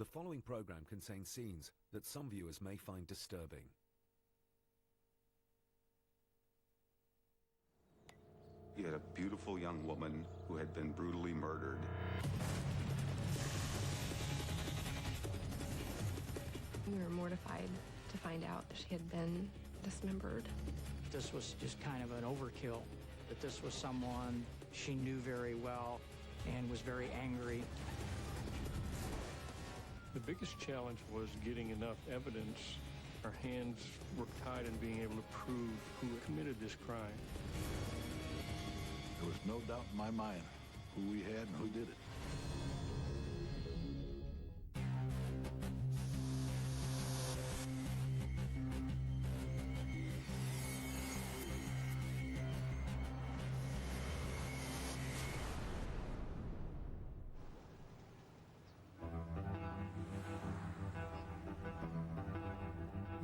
The following program contains scenes that some viewers may find disturbing. You had a beautiful young woman who had been brutally murdered. We were mortified to find out that she had been dismembered. This was just kind of an overkill, that this was someone she knew very well and was very angry. The biggest challenge was getting enough evidence. Our hands were tied in being able to prove who committed this crime. There was no doubt in my mind who we had and who did it.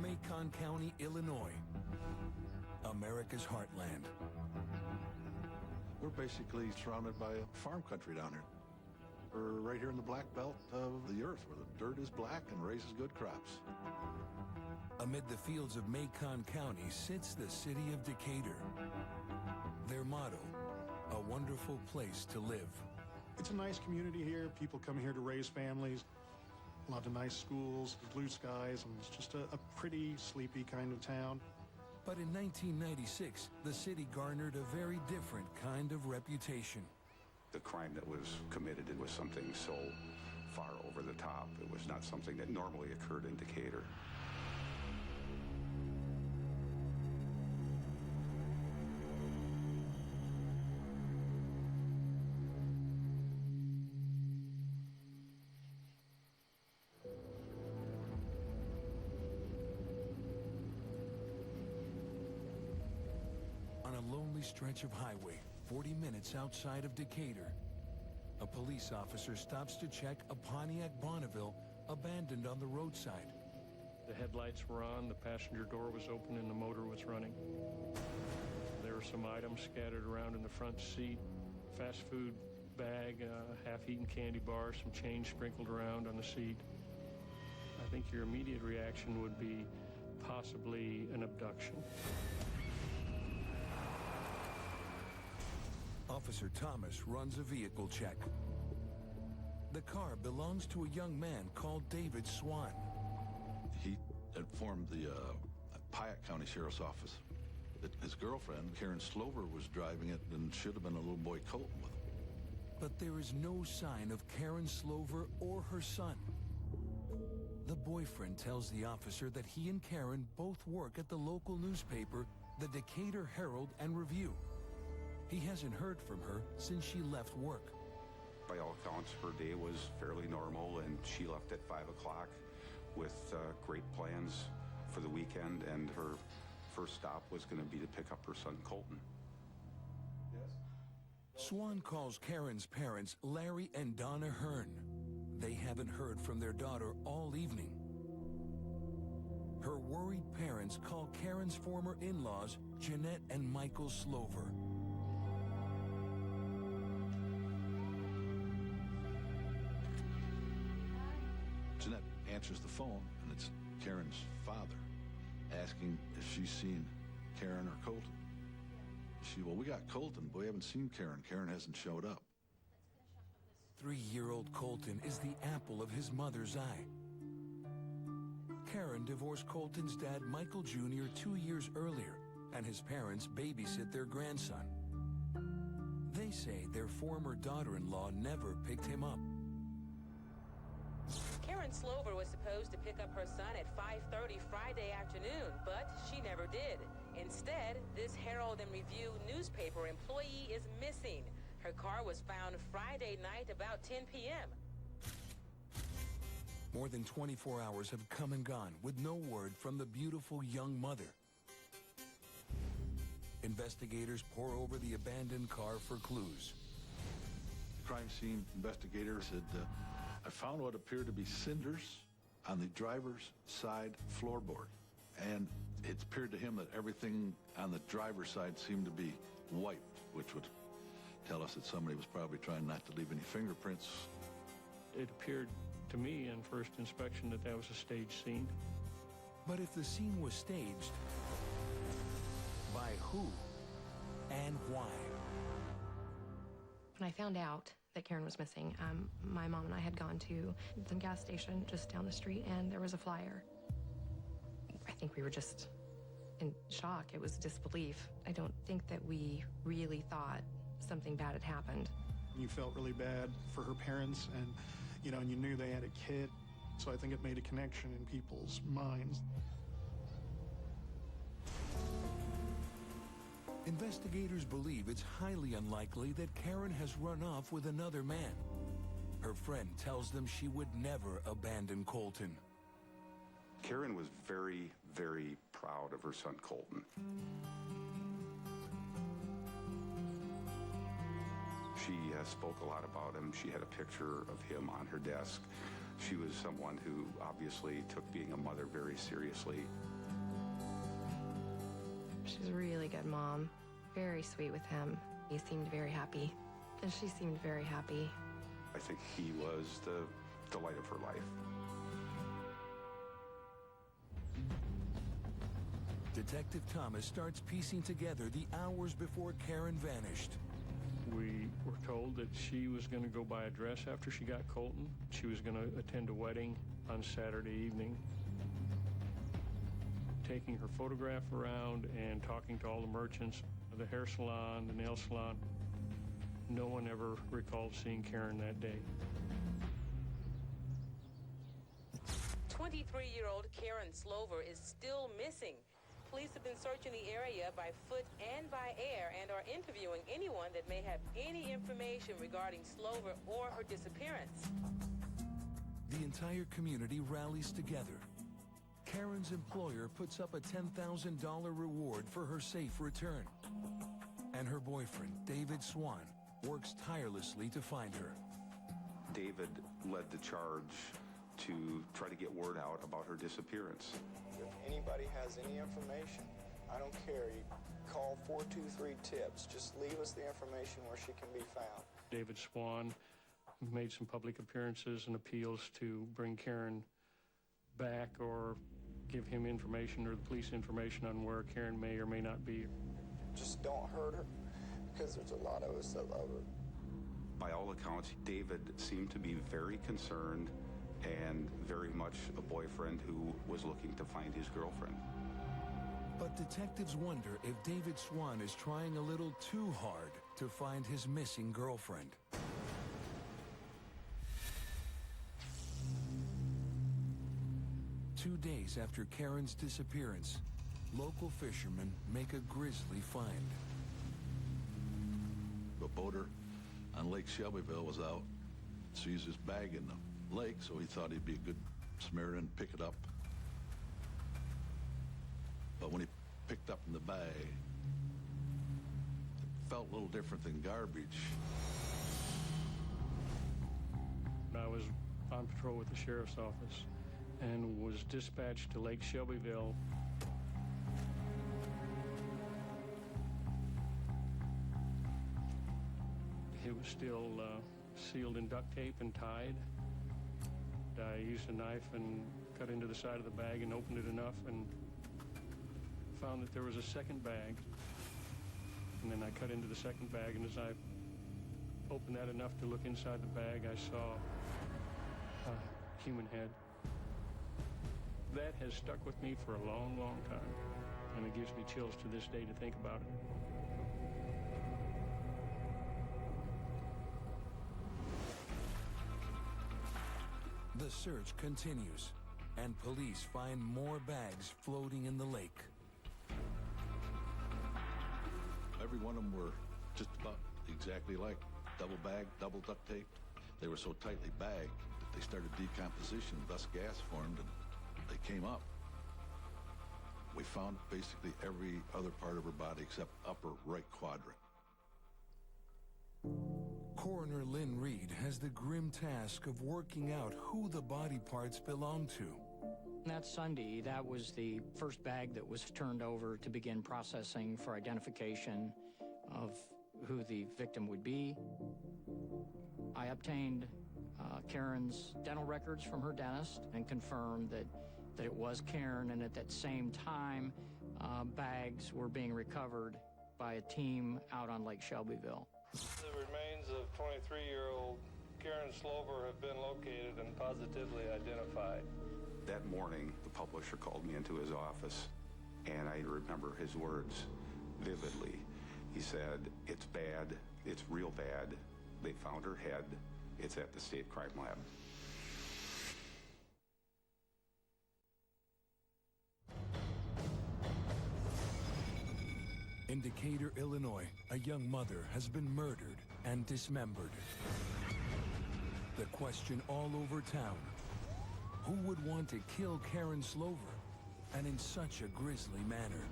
Macon County, Illinois, America's heartland. We're basically surrounded by farm country down here. We're right here in the black belt of the earth, where the dirt is black and raises good crops. Amid the fields of Macon County sits the city of Decatur. Their motto, a wonderful place to live. It's a nice community here. People come here to raise families. A lot of nice schools, blue skies, and it's just a pretty sleepy kind of town. But in 1996, the city garnered a very different kind of reputation. The crime that was committed, it was something so far over the top. It was not something that normally occurred in Decatur. On a lonely stretch of highway, 40 minutes outside of Decatur, a police officer stops to check a Pontiac Bonneville abandoned on the roadside. The headlights were on, the passenger door was open, and the motor was running. There were some items scattered around in the front seat, fast food bag, half-eaten candy bars, some change sprinkled around on the seat. I think your immediate reaction would be possibly an abduction. Officer Thomas runs a vehicle check. The car belongs to a young man called David Swan. He informed the Piatt County Sheriff's Office that his girlfriend, Karen Slover, was driving it and should have been a little boy Colton with him. But there is no sign of Karen Slover or her son. The boyfriend tells the officer that he and Karen both work at the local newspaper, the Decatur Herald and Review. He hasn't heard from her since she left work. By all accounts, her day was fairly normal, and she left at 5 o'clock with great plans for the weekend, and her first stop was going to be to pick up her son, Colton. Swan calls Karen's parents, Larry and Donna Hearn. They haven't heard from their daughter all evening. Her worried parents call Karen's former in-laws, Jeanette and Michael Slover. Jeanette answers the phone, and it's Karen's father asking if she's seen Karen or Colton. Well, we got Colton, but we haven't seen Karen. Karen hasn't showed up. 3-year-old Colton is the apple of his mother's eye. Karen divorced Colton's dad, Michael Jr., 2 years earlier, and his parents babysit their grandson. They say their former daughter-in-law never picked him up. Karen Slover was supposed to pick up her son at 5:30 Friday afternoon, but she never did. Instead, this Herald and Review newspaper employee is missing. Her car was found Friday night about 10 p.m. More than 24 hours have come and gone with no word from the beautiful young mother. Investigators pore over the abandoned car for clues. Crime scene investigators had I found what appeared to be cinders on the driver's side floorboard. And it appeared to him that everything on the driver's side seemed to be wiped, which would tell us that somebody was probably trying not to leave any fingerprints. It appeared to me on first inspection that that was a stage scene. But if the scene was staged, by who and why? When I found out that Karen was missing, my mom and I had gone to the gas station just down the street, and there was a flyer. I think we were just in shock. It was disbelief. I don't think that we really thought something bad had happened. You felt really bad for her parents, and you knew they had a kid. So I think it made a connection in people's minds. Investigators believe it's highly unlikely that Karen has run off with another man. Her friend tells them she would never abandon Colton. Karen was very, very proud of her son, Colton. She spoke a lot about him. She had a picture of him on her desk. She was someone who obviously took being a mother very seriously. She's a really good mom. Very sweet with him. He seemed very happy, and she seemed very happy. I think he was the light of her life. Detective Thomas starts piecing together the hours before Karen vanished. We were told that she was going to go buy a dress after she got Colton. She was going to attend a wedding on Saturday evening. Taking her photograph around and talking to all the merchants, the hair salon, the nail salon. No one ever recalled seeing Karen that day. 23-year-old Karen Slover is still missing. Police have been searching the area by foot and by air and are interviewing anyone that may have any information regarding Slover or her disappearance. The entire community rallies together. Karen's employer puts up a $10,000 reward for her safe return. And her boyfriend, David Swan, works tirelessly to find her. David led the charge to try to get word out about her disappearance. If anybody has any information, I don't care. You call 423-TIPS. Just leave us the information where she can be found. David Swan made some public appearances and appeals to bring Karen back or give him information or the police information on where Karen may or may not be. Just don't hurt her, because there's a lot of us that love her. By all accounts, David seemed to be very concerned and very much a boyfriend who was looking to find his girlfriend. But detectives wonder if David Swan is trying a little too hard to find his missing girlfriend. Two days after Karen's disappearance, local fishermen make a grisly find. A boater on Lake Shelbyville was out, sees his bag in the lake, so he thought he'd be a good Samaritan, pick it up. But when he picked up in the bag, it felt a little different than garbage. I was on patrol with the sheriff's office and was dispatched to Lake Shelbyville. It was still sealed in duct tape and tied. I used a knife and cut into the side of the bag and opened it enough and found that there was a second bag. And then I cut into the second bag, and as I opened that enough to look inside the bag, I saw a human head. That has stuck with me for a long, long time, and it gives me chills to this day to think about it. The search continues, and police find more bags floating in the lake. Every one of them were just about exactly like double bagged, double duct taped. They were so tightly bagged that they started decomposition, thus gas formed, and they came up. We found basically every other part of her body except upper right quadrant. Coroner Lynn Reed has the grim task of working out who the body parts belong to. That Sunday, that was the first bag that was turned over to begin processing for identification of who the victim would be. I obtained Karen's dental records from her dentist and confirmed that it was Karen, and at that same time, bags were being recovered by a team out on Lake Shelbyville. The remains of 23-year-old Karen Slover have been located and positively identified. That morning, the publisher called me into his office, and I remember his words vividly. He said, "It's bad. It's real bad. They found her head. It's at the state crime lab." In Decatur, Illinois, a young mother has been murdered and dismembered. The question all over town: who would want to kill Karen Slover, and in such a grisly manner?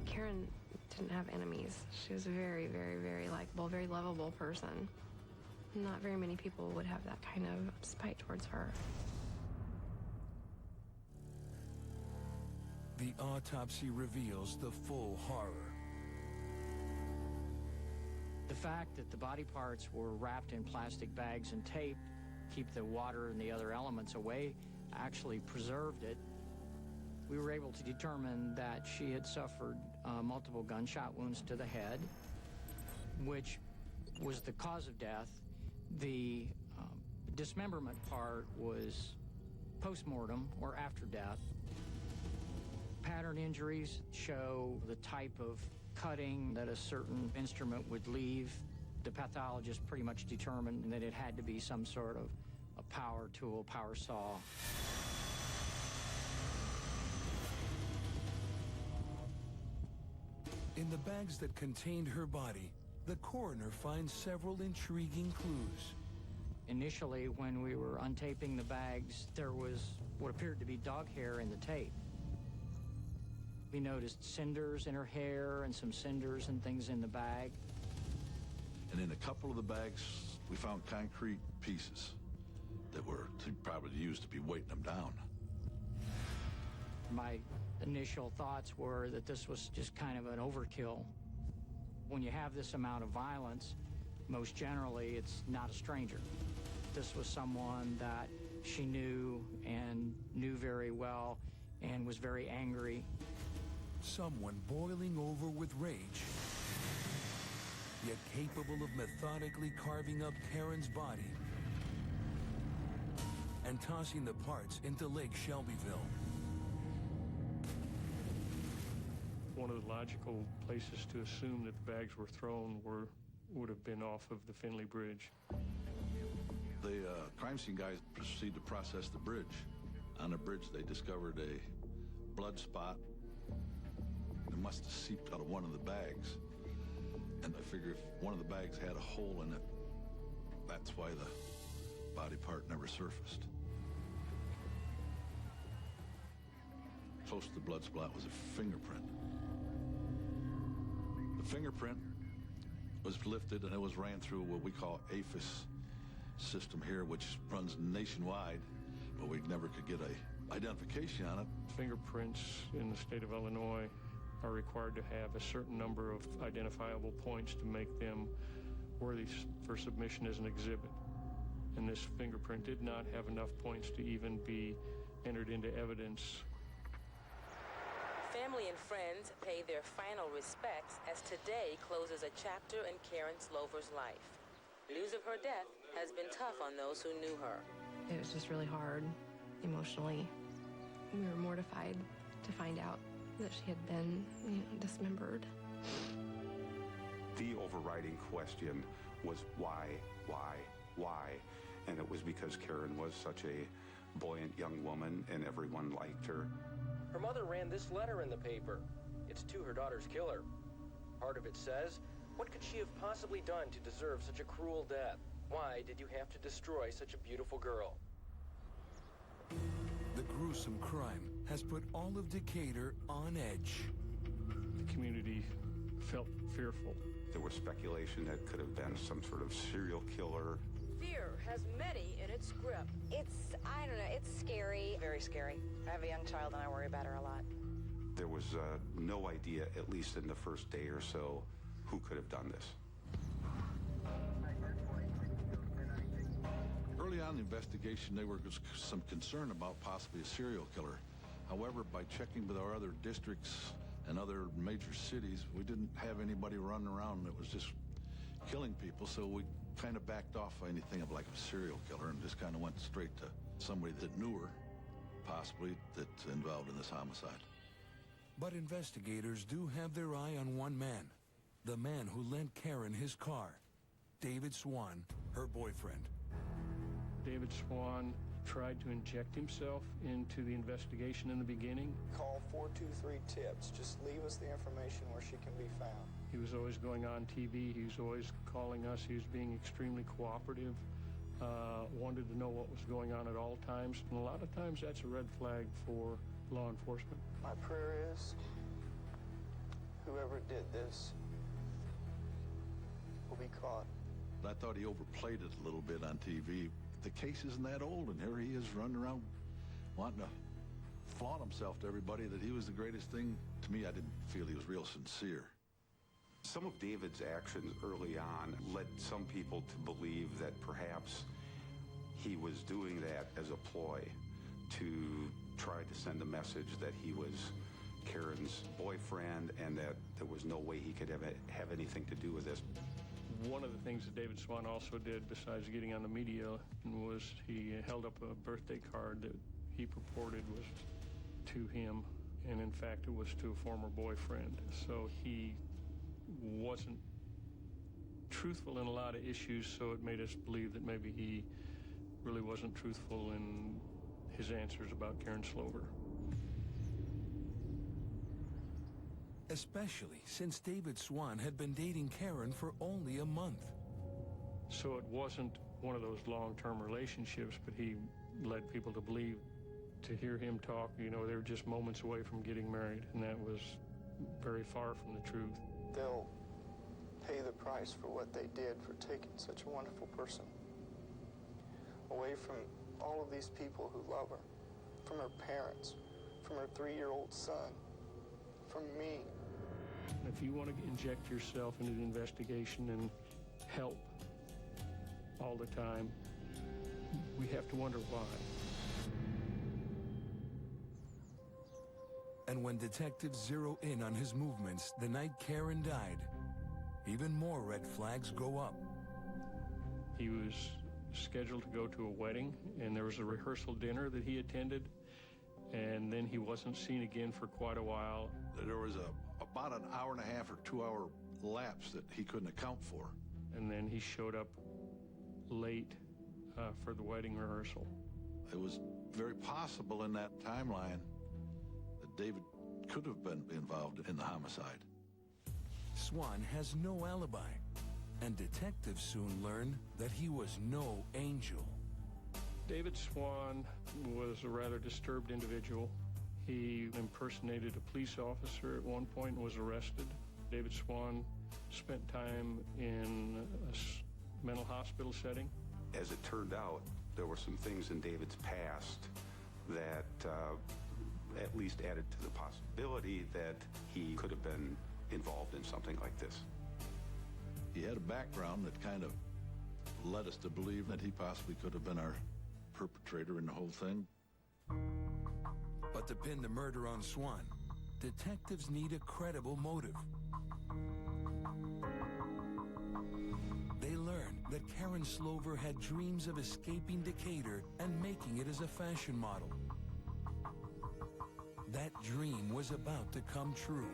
Karen didn't have enemies. She was a very, very, very likable, very lovable person. Not very many people would have that kind of spite towards her. The autopsy reveals the full horror. The fact that the body parts were wrapped in plastic bags and taped, keep the water and the other elements away, actually preserved it. We were able to determine that she had suffered multiple gunshot wounds to the head, which was the cause of death. The dismemberment part was post-mortem or after death. Pattern injuries show the type of cutting that a certain instrument would leave. The pathologist pretty much determined that it had to be some sort of a power tool, power saw. In the bags that contained her body, the coroner finds several intriguing clues. Initially, when we were untaping the bags, there was what appeared to be dog hair in the tape. We noticed cinders in her hair and some cinders and things in the bag. And in a couple of the bags, we found concrete pieces that were probably used to be weighting them down. My initial thoughts were that this was just kind of an overkill. When you have this amount of violence, most generally it's not a stranger. This was someone that she knew and knew very well and was very angry. Someone boiling over with rage, yet capable of methodically carving up Karen's body and tossing the parts into Lake Shelbyville. One of the logical places to assume that the bags were thrown would have been off of the Finley Bridge. The crime scene guys proceeded to process the bridge. On the bridge, they discovered a blood spot. It must have seeped out of one of the bags. And I figure if one of the bags had a hole in it, that's why the body part never surfaced. Close to the blood spot was a fingerprint. The fingerprint was lifted and it was ran through what we call APHIS system here, which runs nationwide, but we never could get a identification on it. Fingerprints in the state of Illinois are required to have a certain number of identifiable points to make them worthy for submission as an exhibit. And this fingerprint did not have enough points to even be entered into evidence. Family and friends pay their final respects as today closes a chapter in Karen Slover's life. News of her death has been tough on those who knew her. It was just really hard emotionally. We were mortified to find out that she had been, dismembered. The overriding question was why? And it was because Karen was such a buoyant young woman and everyone liked her. Her mother ran this letter in the paper. It's to her daughter's killer. Part of it says, "What could she have possibly done to deserve such a cruel death? Why did you have to destroy such a beautiful girl?" The gruesome crime has put all of Decatur on edge. The community felt fearful. There was speculation that could have been some sort of serial killer. Fear has many in its grip. I don't know, it's scary. Very scary. I have a young child and I worry about her a lot. There was no idea, at least in the first day or so, who could have done this. Early on the investigation, there was some concern about possibly a serial killer. However, by checking with our other districts and other major cities, we didn't have anybody running around that was just killing people, so we kind of backed off anything of like a serial killer and just kind of went straight to somebody that knew her, possibly, that's involved in this homicide. But investigators do have their eye on one man, the man who lent Karen his car, David Swan, her boyfriend. David Swan tried to inject himself into the investigation in the beginning. Call 423-TIPS. Just leave us the information where she can be found. He was always going on TV. He was always calling us. He was being extremely cooperative, wanted to know what was going on at all times. And a lot of times that's a red flag for law enforcement. My prayer is whoever did this will be caught. I thought he overplayed it a little bit on TV. The case isn't that old, and here he is running around wanting to flaunt himself to everybody that he was the greatest thing. To me, I didn't feel he was real sincere. Some of David's actions early on led some people to believe that perhaps he was doing that as a ploy to try to send a message that he was Karen's boyfriend and that there was no way he could have anything to do with this. One of the things that David Swan also did, besides getting on the media, was he held up a birthday card that he purported was to him, and in fact it was to a former boyfriend. So he wasn't truthful in a lot of issues, so it made us believe that maybe he really wasn't truthful in his answers about Karen Slover. Especially since David Swan had been dating Karen for only a month. So it wasn't one of those long-term relationships, but he led people to believe, to hear him talk, you know, they were just moments away from getting married, and that was very far from the truth. They'll pay the price for what they did for taking such a wonderful person away from all of these people who love her, from her parents, from her 3-year-old son, from me. If you want to inject yourself into the investigation and help all the time, we have to wonder why. And when detectives zero in on his movements the night Karen died, even more red flags go up. He was scheduled to go to a wedding, and there was a rehearsal dinner that he attended, and then he wasn't seen again for quite a while. There was about an hour and a half or 2-hour lapse that he couldn't account for. And then he showed up late for the wedding rehearsal. It was very possible in that timeline that David could have been involved in the homicide. Swan has no alibi, and detectives soon learn that he was no angel. David Swan was a rather disturbed individual. He impersonated a police officer at one point and was arrested. David Swan spent time in a mental hospital setting. As it turned out, there were some things in David's past that at least added to the possibility that he could have been involved in something like this. He had a background that kind of led us to believe that he possibly could have been our perpetrator in the whole thing. But to pin the murder on Swan, detectives need a credible motive. They learn that Karen Slover had dreams of escaping Decatur and making it as a fashion model. That dream was about to come true.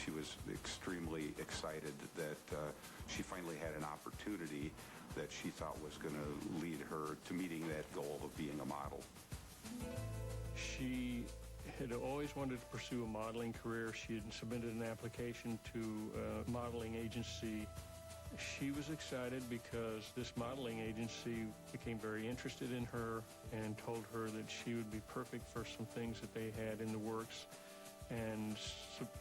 She was extremely excited that she finally had an opportunity that she thought was going to lead her to meeting that goal of being a model. She had always wanted to pursue a modeling career. She had submitted an application to a modeling agency. She was excited because this modeling agency became very interested in her and told her that she would be perfect for some things that they had in the works, and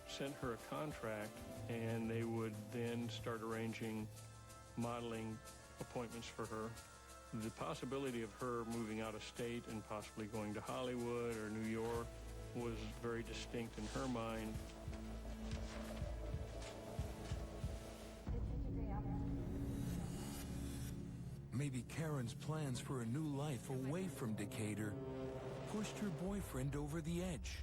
sent her a contract, and they would then start arranging modeling appointments for her. The possibility of her moving out of state and possibly going to Hollywood or New York was very distinct in her mind. maybe Karen's plans for a new life away from Decatur pushed her boyfriend over the edge.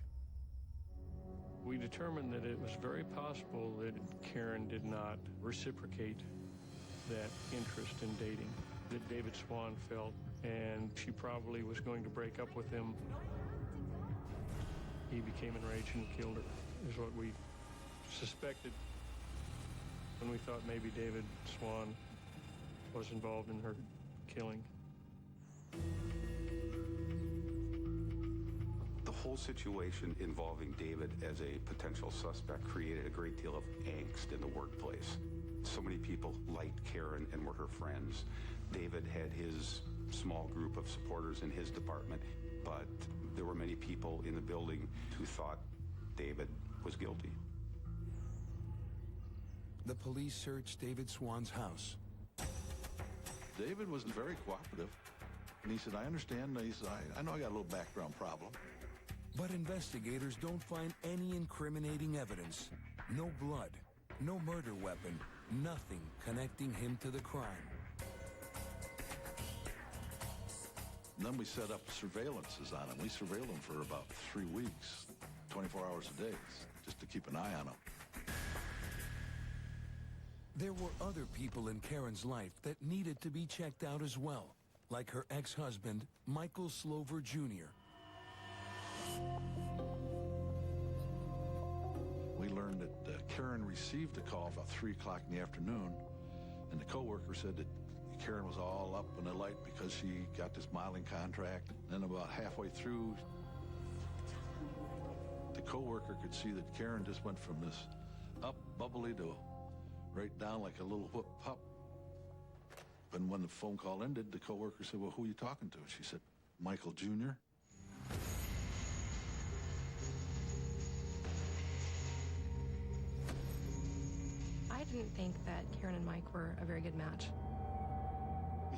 We determined that it was very possible that Karen did not reciprocate that interest in dating that David Swan felt, and she probably was going to break up with him. He became enraged and killed her, is what we suspected when we thought maybe David Swan was involved in her killing. The whole situation involving David as a potential suspect created a great deal of angst in the workplace. So many people liked Karen and were her friends. David had his small group of supporters in his department, but there were many people in the building who thought David was guilty. The police searched David Swan's house. David was very cooperative. And he said, I understand. He said, I know I got a little background problem. But investigators don't find any incriminating evidence. No blood, no murder weapon, nothing connecting him to the crime. And then we set up surveillances on him. We surveilled him for about 3 weeks, 24 hours a day, just to keep an eye on him. There were other people in Karen's life that needed to be checked out as well, like her ex-husband, Michael Slover Jr. We learned that Karen received a call about 3 o'clock in the afternoon, and the coworker said that Karen was all up in the light because she got this modeling contract. Then about halfway through, the coworker could see that Karen just went from this up bubbly to right down like a little whoop pup. And when the phone call ended, the coworker said, well, who are you talking to? She said, Michael Jr. I didn't think that Karen and Mike were a very good match.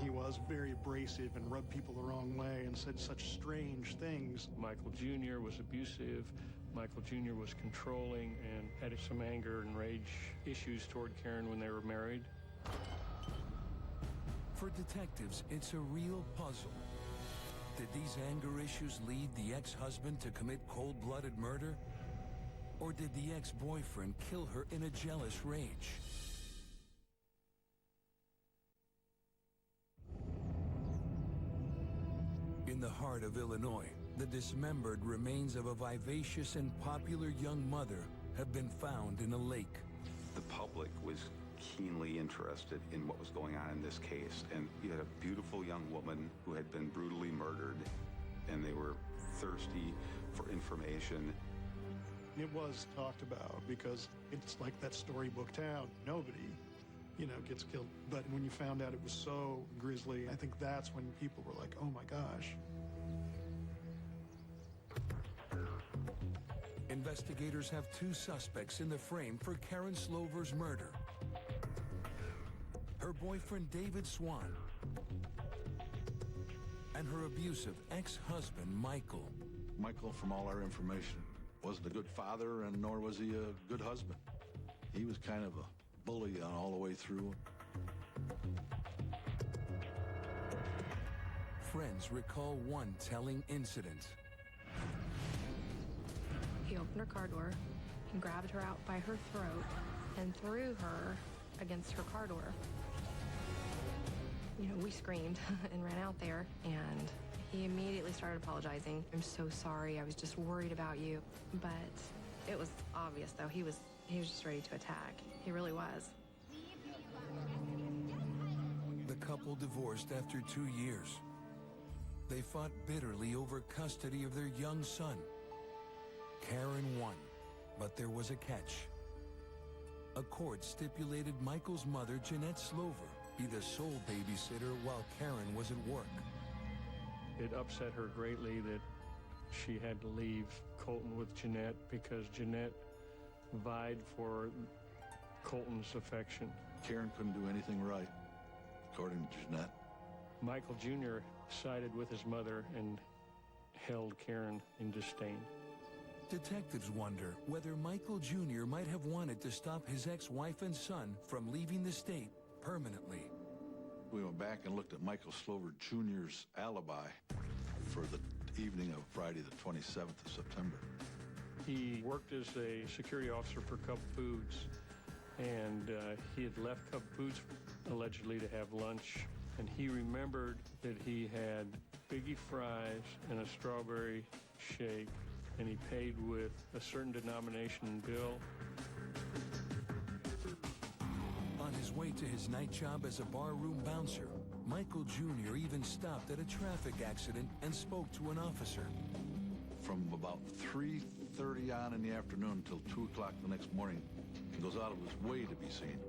He was very abrasive and rubbed people the wrong way and said such strange things. Michael Jr. was abusive. Michael Jr. was controlling and had some anger and rage issues toward Karen when they were married. For detectives, it's a real puzzle. Did these anger issues lead the ex-husband to commit cold-blooded murder? Or did the ex-boyfriend kill her in a jealous rage? In the heart of Illinois, the dismembered remains of a vivacious and popular young mother have been found in a lake. The public was keenly interested in what was going on in this case, and you had a beautiful young woman who had been brutally murdered, and they were thirsty for information. It was talked about because it's like that storybook town. Nobody, gets killed. But when you found out it was so grisly, I think that's when people were like, oh my gosh. Investigators have 2 suspects in the frame for Karen Slover's murder. Her boyfriend David Swan and her abusive ex-husband Michael. Michael, from all our information, wasn't a good father, and nor was he a good husband. He was kind of a bully all the way through. Friends recall one telling incident. He opened her car door and grabbed her out by her throat and threw her against her car door. We screamed and ran out there, and he immediately started apologizing. I'm so sorry, I was just worried about you. But it was obvious, though, he was just ready to attack. He really was. The couple divorced after 2 years. They fought bitterly over custody of their young son. Karen won, but there was a catch. A court stipulated Michael's mother, Jeanette Slover, be the sole babysitter while Karen was at work. It upset her greatly that she had to leave Colton with Jeanette because Jeanette vied for Colton's affection. Karen couldn't do anything right, according to Jeanette. Michael Jr. sided with his mother and held Karen in disdain. Detectives wonder whether Michael Jr. might have wanted to stop his ex-wife and son from leaving the state permanently. We went back and looked at Michael Slover Jr.'s alibi for the evening of Friday, the 27th of September. He worked as a security officer for Cub Foods, and he had left Cub Foods allegedly to have lunch, and he remembered that he had biggie fries and a strawberry shake, and he paid with a certain denomination bill. On his way to his night job as a barroom bouncer, Michael Jr. even stopped at a traffic accident and spoke to an officer. From about 3:30 on in the afternoon until 2 o'clock the next morning, he goes out of his way to be seen.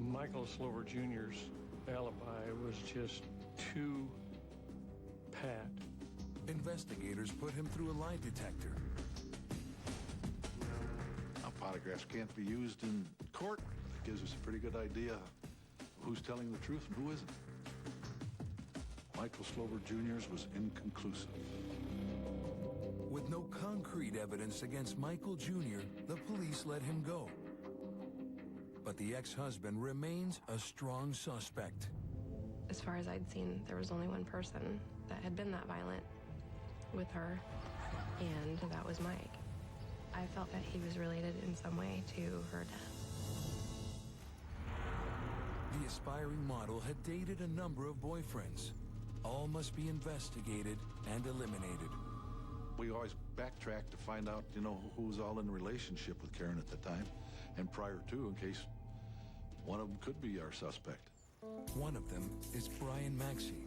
Michael Slover Jr.'s alibi was just too pat. Investigators put him through a lie detector. Now, polygraphs can't be used in court. That gives us a pretty good idea who's telling the truth and who isn't. Michael Slover Jr.'s was inconclusive. With no concrete evidence against Michael Jr., the police let him go. But the ex-husband remains a strong suspect. As far as I'd seen, there was only one person that had been that violent with her, and that was Mike. I felt that he was related in some way to her death. The aspiring model had dated a number of boyfriends. All must be investigated and eliminated. We always backtrack to find out, who was all in a relationship with Karen at the time and prior to, in case one of them could be our suspect. One of them is Brian Maxey.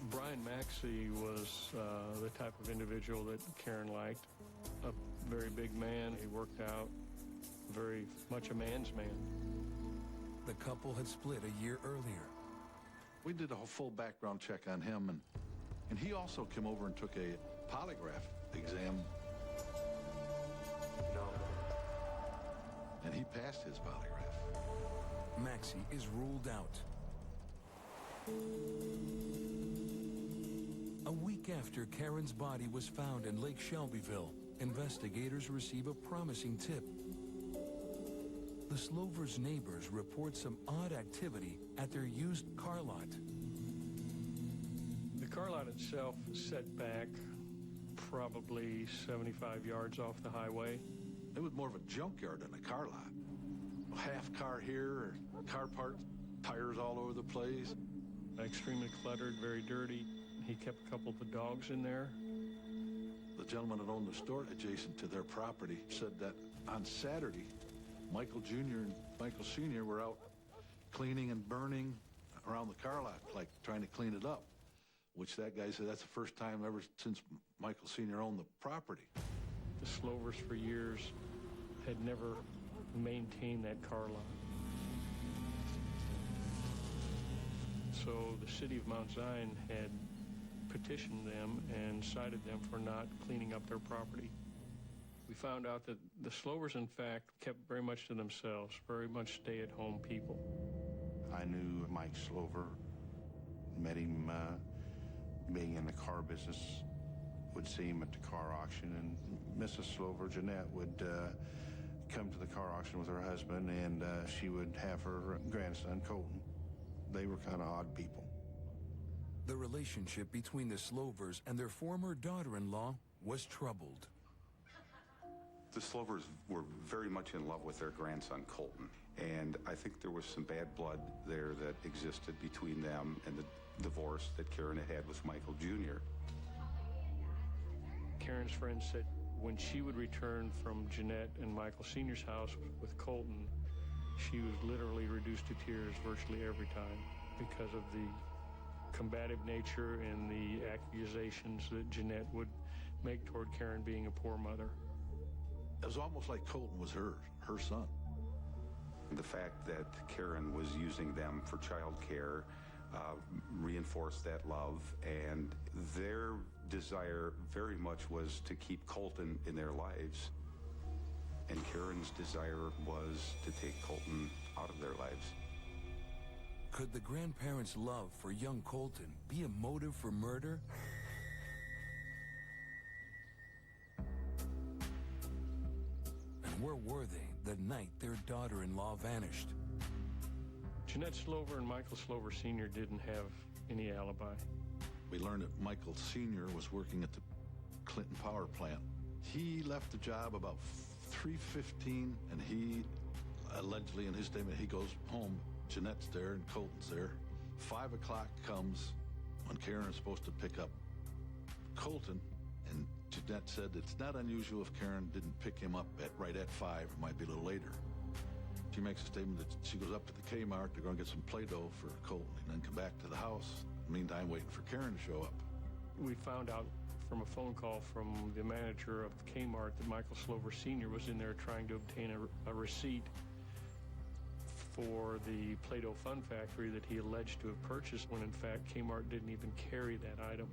Brian Maxey was the type of individual that Karen liked. A very big man. He worked out, very much a man's man. The couple had split a year earlier. We did a full background check on him, and he also came over and took a polygraph exam. No. And he passed his polygraph. Maxey is ruled out. A week after Karen's body was found in Lake Shelbyville, investigators receive a promising tip. The Slovers' neighbors report some odd activity at their used car lot. The car lot itself is set back probably 75 yards off the highway. It was more of a junkyard than a car lot. Half car here, car parts, tires all over the place. Extremely cluttered, very dirty. He kept a couple of the dogs in there. The gentleman that owned the store adjacent to their property said that on Saturday, Michael Jr. and Michael Sr. were out cleaning and burning around the car lot, like trying to clean it up, which that guy said that's the first time ever since Michael Sr. owned the property. The Slovers for years had never maintained that car lot. So the city of Mount Zion had petitioned them and cited them for not cleaning up their property. We found out that the Slovers, in fact, kept very much to themselves, very much stay-at-home people. I knew Mike Slover, met him being in the car business, would see him at the car auction, and Mrs. Slover, Jeanette, would come to the car auction with her husband, and she would have her grandson, Colton. They were kind of odd people. The relationship between the Slovers and their former daughter-in-law was troubled. The Slovers were very much in love with their grandson, Colton, and I think there was some bad blood there that existed between them and the divorce that Karen had with Michael Jr. Karen's friend said when she would return from Jeanette and Michael Sr.'s house with Colton, she was literally reduced to tears virtually every time because of the combative nature and the accusations that Jeanette would make toward Karen being a poor mother. It was almost like Colton was her son. The fact that Karen was using them for child care reinforced that love, and their desire very much was to keep Colton in their lives. And Karen's desire was to take Colton out of their lives. Could the grandparents' love for young Colton be a motive for murder? And where were they the night their daughter-in-law vanished? Jeanette Slover and Michael Slover Sr. didn't have any alibi. We learned that Michael Sr. was working at the Clinton power plant. He left the job about 3:15, and he, allegedly in his statement, he goes home. Jeanette's there and Colton's there. 5 o'clock comes when Karen is supposed to pick up Colton, and Jeanette said it's not unusual if Karen didn't pick him up right at 5, it might be a little later. She makes a statement that she goes up to the Kmart to go and get some Play-Doh for Colton and then come back to the house. Meantime, waiting for Karen to show up. We found out from a phone call from the manager of Kmart that Michael Slover Sr. was in there trying to obtain a receipt for the Play-Doh Fun Factory that he alleged to have purchased when in fact Kmart didn't even carry that item.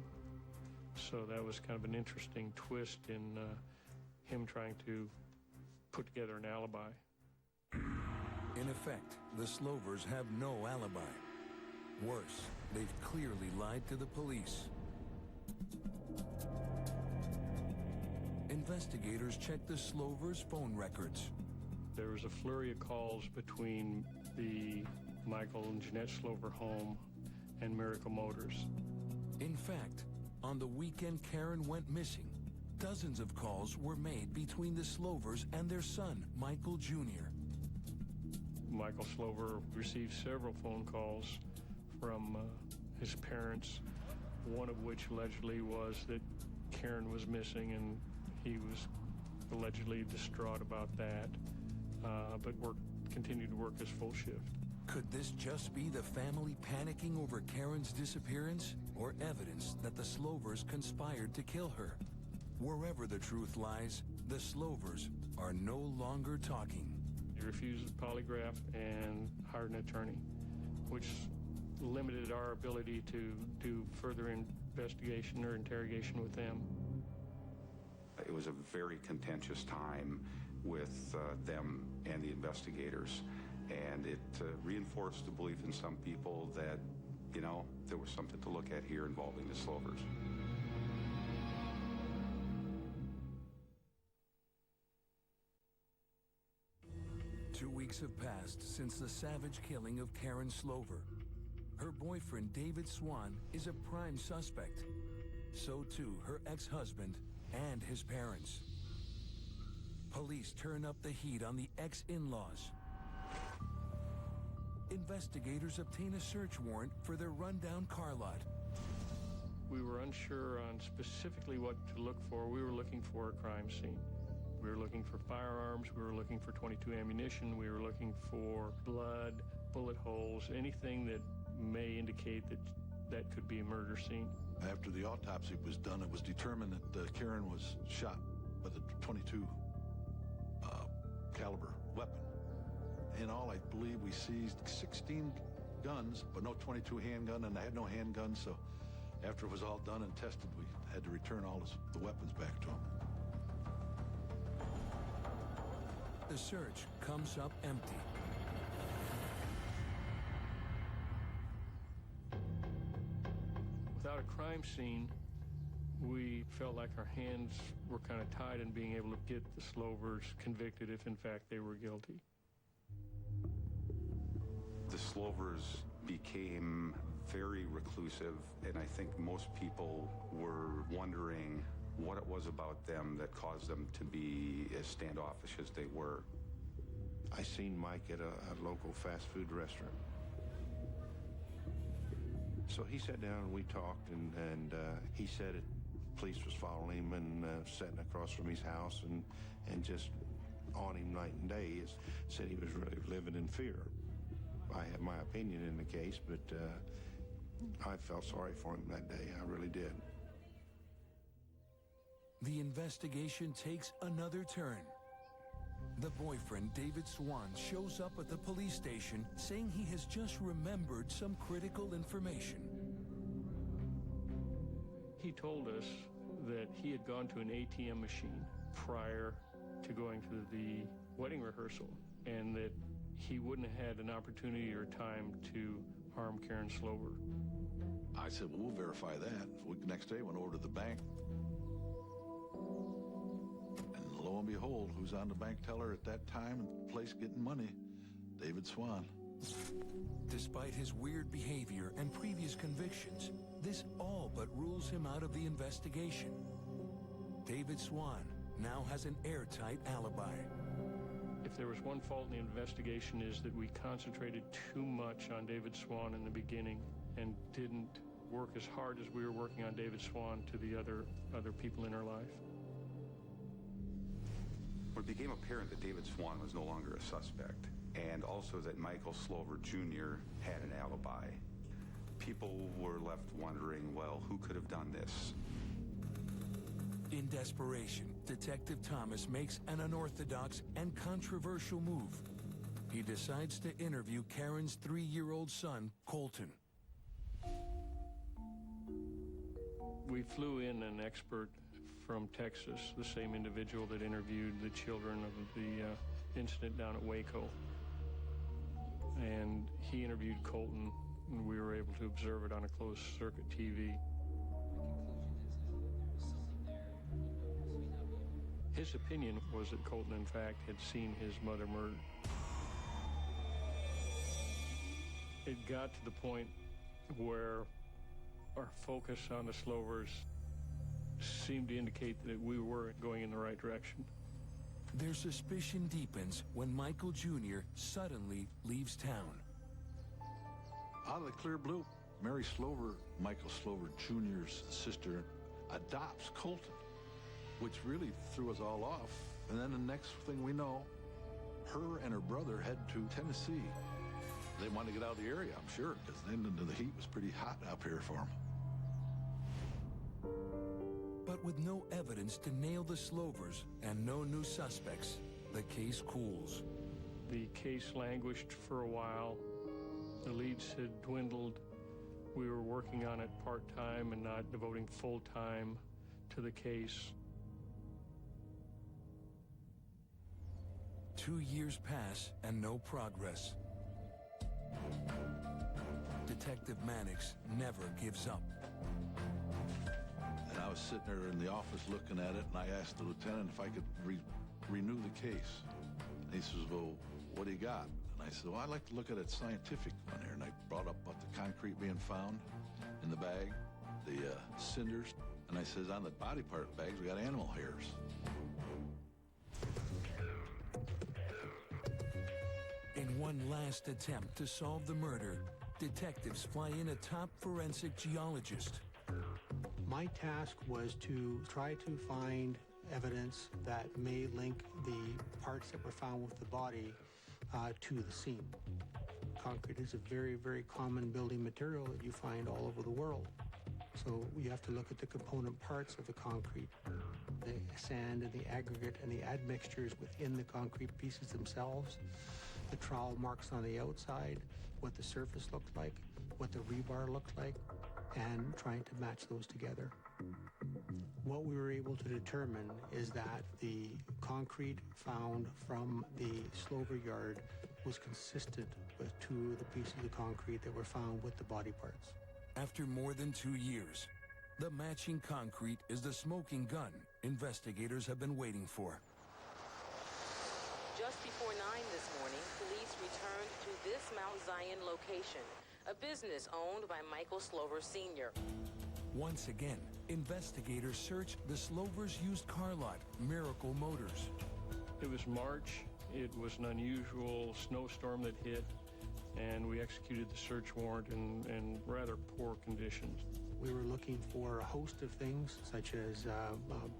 So that was kind of an interesting twist in him trying to put together an alibi. In effect, the Slovers have no alibi. Worse, they've clearly lied to the police. Investigators checked the Slovers' phone records. There was a flurry of calls between the Michael and Jeanette Slover home and Miracle Motors. In fact, on the weekend Karen went missing, dozens of calls were made between the Slovers and their son, Michael Jr. Michael Slover received several phone calls from his parents, one of which allegedly was that Karen was missing, and he was allegedly distraught about that, but continued to work his full shift. Could this just be the family panicking over Karen's disappearance, or evidence that the Slovers conspired to kill her? Wherever the truth lies, the Slovers are no longer talking. He refused the polygraph and hired an attorney, which limited our ability to do further investigation or interrogation with them. It was a very contentious time with them and the investigators, and it reinforced the belief in some people that, you know, there was something to look at here involving the Slovers. 2 weeks have passed since the savage killing of Karen Slover. Her boyfriend, David Swan, is a prime suspect. So too her ex-husband and his parents. Police turn up the heat on the ex-in-laws. Investigators obtain a search warrant for their rundown car lot. We were unsure on specifically what to look for. We were looking for a crime scene. We were looking for firearms. We were looking for .22 ammunition. We were looking for blood, bullet holes, anything that may indicate that that could be a murder scene. After the autopsy was done, it was determined that Karen was shot with a .22 caliber weapon. In all, I believe we seized 16 guns, but no .22 handgun, and I had no handgun, so after it was all done and tested, we had to return all the weapons back to them. The search comes up empty. Without a crime scene, we felt like our hands were kind of tied in being able to get the Slovers convicted if in fact they were guilty. The Slovers became very reclusive, and I think most people were wondering what it was about them that caused them to be as standoffish as they were. I seen Mike at a local fast food restaurant. So he sat down and we talked, and he said police was following him and sitting across from his house and just on him night and day. He said he was really living in fear. I have my opinion in the case, but I felt sorry for him that day. I really did. The investigation takes another turn. The boyfriend, David Swan, shows up at the police station saying he has just remembered some critical information. He told us that he had gone to an ATM machine prior to going to the wedding rehearsal, and that he wouldn't have had an opportunity or time to harm Karen Slover. I said, well, we'll verify that. Next day, went over to the bank. And lo and behold, who's on the bank teller at that time and place getting money? David Swan. Despite his weird behavior and previous convictions, this all but rules him out of the investigation. David Swan now has an airtight alibi. If there was one fault in the investigation is that we concentrated too much on David Swan in the beginning and didn't work as hard as we were working on David Swan to the other people in our life. It became apparent that David Swan was no longer a suspect, and also that Michael Slover Jr. had an alibi. People were left wondering, well, who could have done this? In desperation, Detective Thomas makes an unorthodox and controversial move. He decides to interview Karen's 3-year-old son, Colton. We flew in an expert from Texas, the same individual that interviewed the children of the incident down at Waco. And he interviewed Colton, and we were able to observe it on a closed-circuit TV. His opinion was that Colton, in fact, had seen his mother murdered. It got to the point where our focus on the Slovers seemed to indicate that we were going in the right direction. Their suspicion deepens when Michael Jr. suddenly leaves town. Out of the clear blue, Mary Slover, Michael Slover Jr.'s sister, adopts Colton, which really threw us all off. And then the next thing we know, her and her brother head to Tennessee. They wanted to get out of the area, I'm sure, because then the heat was pretty hot up here for them. But with no evidence to nail the Slovers and no new suspects, the case cools. The case languished for a while. The leads had dwindled. We were working on it part-time and not devoting full time to the case. 2 years pass and no progress. Detective Mannix never gives up. And I was sitting there in the office looking at it, and I asked the lieutenant if I could renew the case. And he says, well, what do you got? And I said, well, I'd like to look at it scientific on here. And I brought up about the concrete being found in the bag, the cinders. And I says, on the body part bags, we got animal hairs. In one last attempt to solve the murder, detectives fly in a top forensic geologist. My task was to try to find evidence that may link the parts that were found with the body to the scene. Concrete is a very, very common building material that you find all over the world. So you have to look at the component parts of the concrete, the sand and the aggregate and the admixtures within the concrete pieces themselves, the trowel marks on the outside, what the surface looked like, what the rebar looked like, and trying to match those together. What we were able to determine is that the concrete found from the Slover yard was consistent with 2 of the pieces of concrete that were found with the body parts. After more than 2 years, the matching concrete is the smoking gun investigators have been waiting for. Just before 9 this morning, police returned to this Mount Zion location, a business owned by Michael Slover Sr. Once again, investigators search the Slovers' used car lot, Miracle Motors. It was March. It was an unusual snowstorm that hit, and we executed the search warrant in rather poor conditions. We were looking for a host of things, such as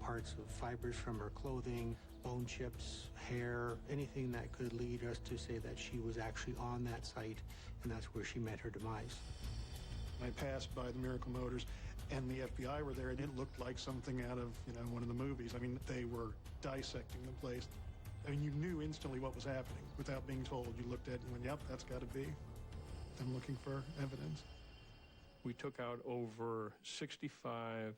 parts of fibers from her clothing, bone chips, hair, anything that could lead us to say that she was actually on that site, and that's where she met her demise. I passed by the Miracle Motors, and the FBI were there, and it looked like something out of, one of the movies. I mean, they were dissecting the place. I mean, you knew instantly what was happening without being told. You looked at it and went, yep, that's got to be them looking for evidence. We took out over 65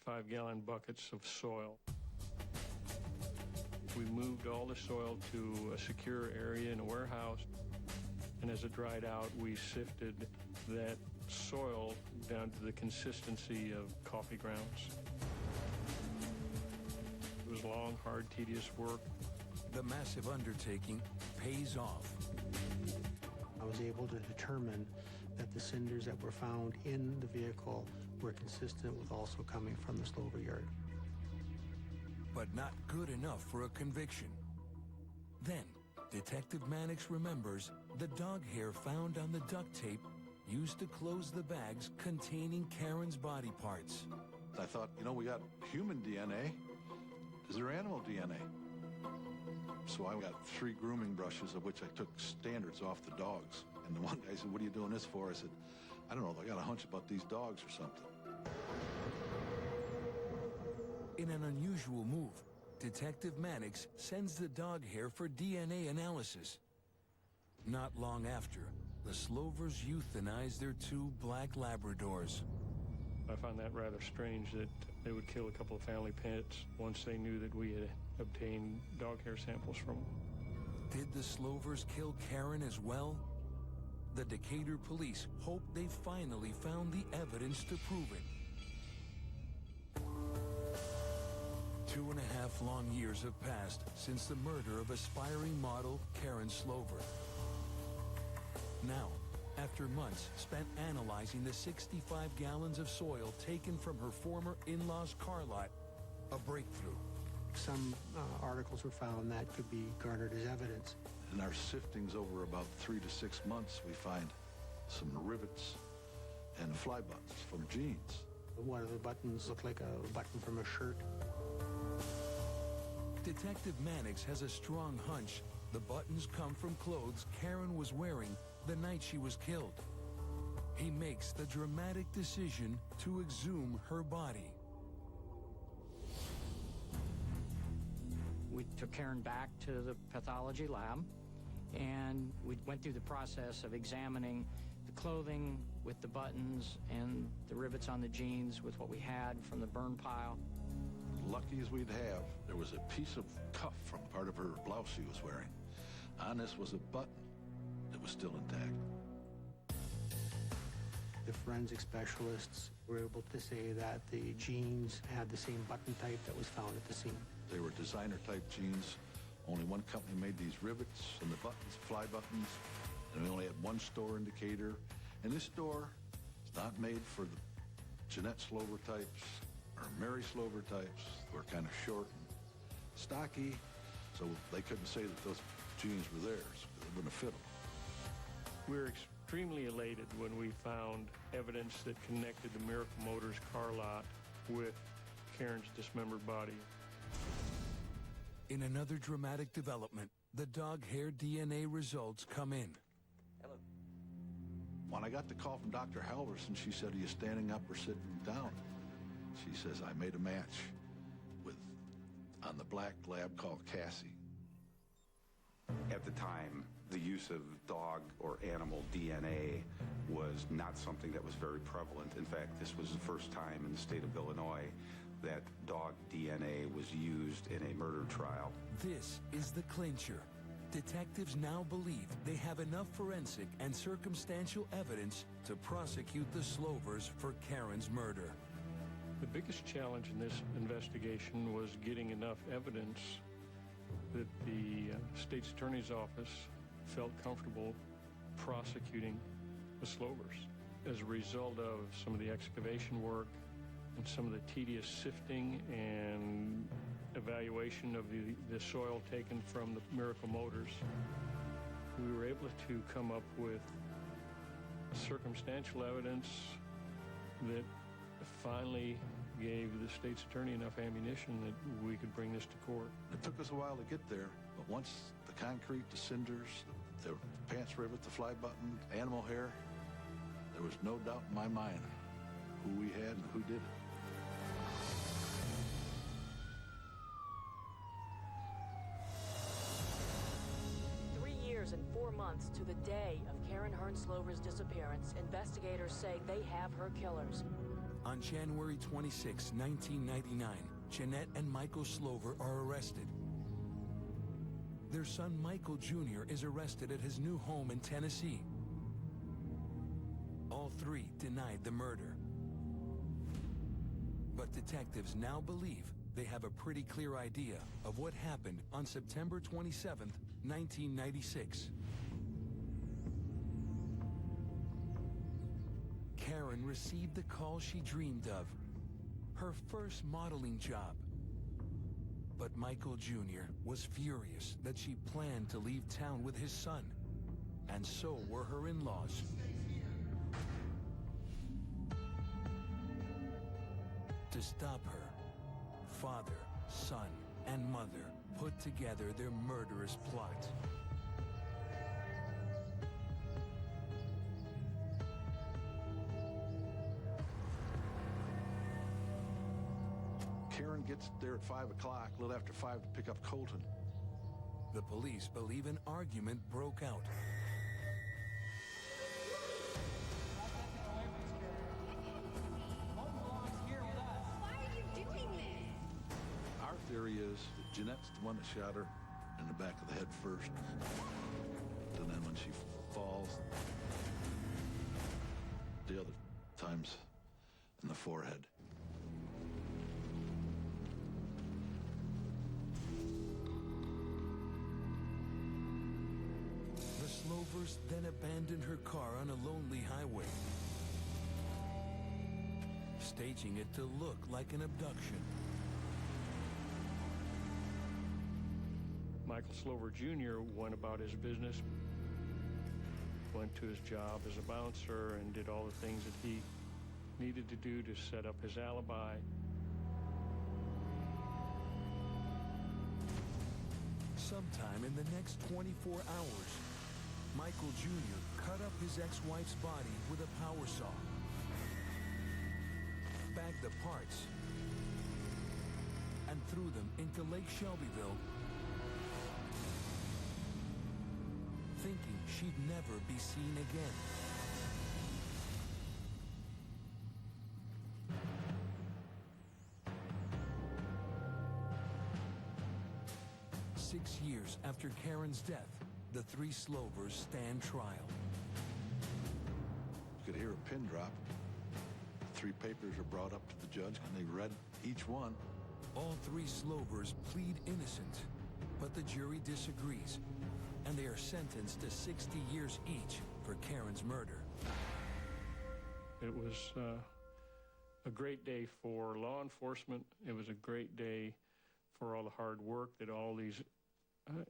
5-gallon buckets of soil. We moved all the soil to a secure area in a warehouse, and as it dried out, we sifted that soil down to the consistency of coffee grounds. It was long, hard, tedious work. The massive undertaking pays off. I was able to determine that the cinders that were found in the vehicle were consistent with also coming from the Slover yard. But not good enough for a conviction. Then, Detective Mannix remembers the dog hair found on the duct tape used to close the bags containing Karen's body parts. I thought, you know, we got human DNA. Is there animal DNA? So I got 3 grooming brushes, of which I took standards off the dogs. And the one guy said, "What are you doing this for?" I said, "I don't know, I got a hunch about these dogs or something." In an unusual move, Detective Mannix sends the dog hair for DNA analysis. Not long after, the Slovers euthanize their 2 black Labradors. I found that rather strange that they would kill a couple of family pets once they knew that we had obtained dog hair samples from them. Did the Slovers kill Karen as well? The Decatur police hope they finally found the evidence to prove it. 2.5 long years have passed since the murder of aspiring model Karen Slover. Now, after months spent analyzing the 65 gallons of soil taken from her former in-law's car lot, a breakthrough. Some articles were found that could be garnered as evidence. In our siftings over about 3 to 6 months, we find some rivets and fly buttons from jeans. One of the buttons looked like a button from a shirt. Detective Mannix has a strong hunch the buttons come from clothes Karen was wearing the night she was killed. He makes the dramatic decision to exhume her body. We took Karen back to the pathology lab, and we went through the process of examining the clothing with the buttons and the rivets on the jeans with what we had from the burn pile. Lucky as we'd have, there was a piece of cuff from part of her blouse she was wearing. On this was a button that was still intact. The forensic specialists were able to say that the jeans had the same button type that was found at the scene. They were designer-type jeans. Only one company made these rivets and the buttons, fly buttons, and we only had one store in Decatur. And this store is not made for the Jeanette Slover types or Mary Slover types. We're kind of short and stocky, so they couldn't say that those jeans were theirs. They wouldn't have fit them. We were extremely elated when we found evidence that connected the Miracle Motors car lot with Karen's dismembered body. In another dramatic development, the dog hair DNA results come in. Hello. When I got the call from Dr. Halverson, she said, "Are you standing up or sitting down?" She says, "I made a match on the black lab called Cassie." At the time, the use of dog or animal DNA was not something that was very prevalent. In fact, this was the first time in the state of Illinois that dog DNA was used in a murder trial. This is the clincher. Detectives now believe they have enough forensic and circumstantial evidence to prosecute the Slovers for Karen's murder. The biggest challenge in this investigation was getting enough evidence that the state's attorney's office felt comfortable prosecuting the Slovers. As a result of some of the excavation work and some of the tedious sifting and evaluation of the soil taken from the Miracle Motors, we were able to come up with circumstantial evidence that finally gave the state's attorney enough ammunition that we could bring this to court. It took us a while to get there, but once the concrete, the cinders, the pants rivet, the fly button, animal hair, there was no doubt in my mind who we had and who did it. And 4 months to the day of Karen Slover's disappearance, investigators say they have her killers. On January 26, 1999, Jeanette and Michael Slover are arrested. Their son Michael Jr. is arrested at his new home in Tennessee. All 3 denied the murder. But detectives now believe they have a pretty clear idea of what happened on September 27th, 1996. Karen received the call she dreamed of, her first modeling job. But Michael Jr. was furious that she planned to leave town with his son, and so were her in-laws. To stop her, father, son, and mother put together their murderous plot. Karen gets there at 5 o'clock, a little after 5, to pick up Colton. The police believe an argument broke out. Why are you doing this? Our theory is that Jeanette's the one that shot her in the back of the head first. And then when she falls, the other times in the forehead. The Slovers then abandoned her car on a lonely highway, staging it to look like an abduction. Michael Slover Jr. went about his business, went to his job as a bouncer, and did all the things that he needed to do to set up his alibi. Sometime in the next 24 hours, Michael Jr. cut up his ex-wife's body with a power saw, bagged the parts, and threw them into Lake Shelbyville, thinking she'd never be seen again. Six years after Karen's death, the three Slovers stand trial. You could hear a pin drop. 3 papers are brought up to the judge, and they read each one. All 3 Slovers plead innocent, but the jury disagrees, and they are sentenced to 60 years each for Karen's murder. It was a great day for law enforcement. It was a great day for all the hard work that all these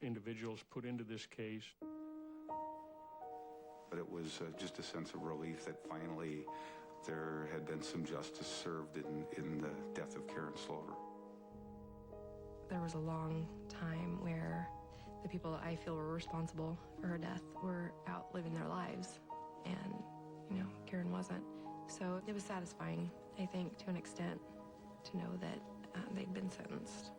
individuals put into this case. But it was just a sense of relief that finally there had been some justice served in the death of Karen Slover. There was a long time where the people I feel were responsible for her death were out living their lives, and, Karen wasn't. So it was satisfying, I think, to an extent, to know that they'd been sentenced.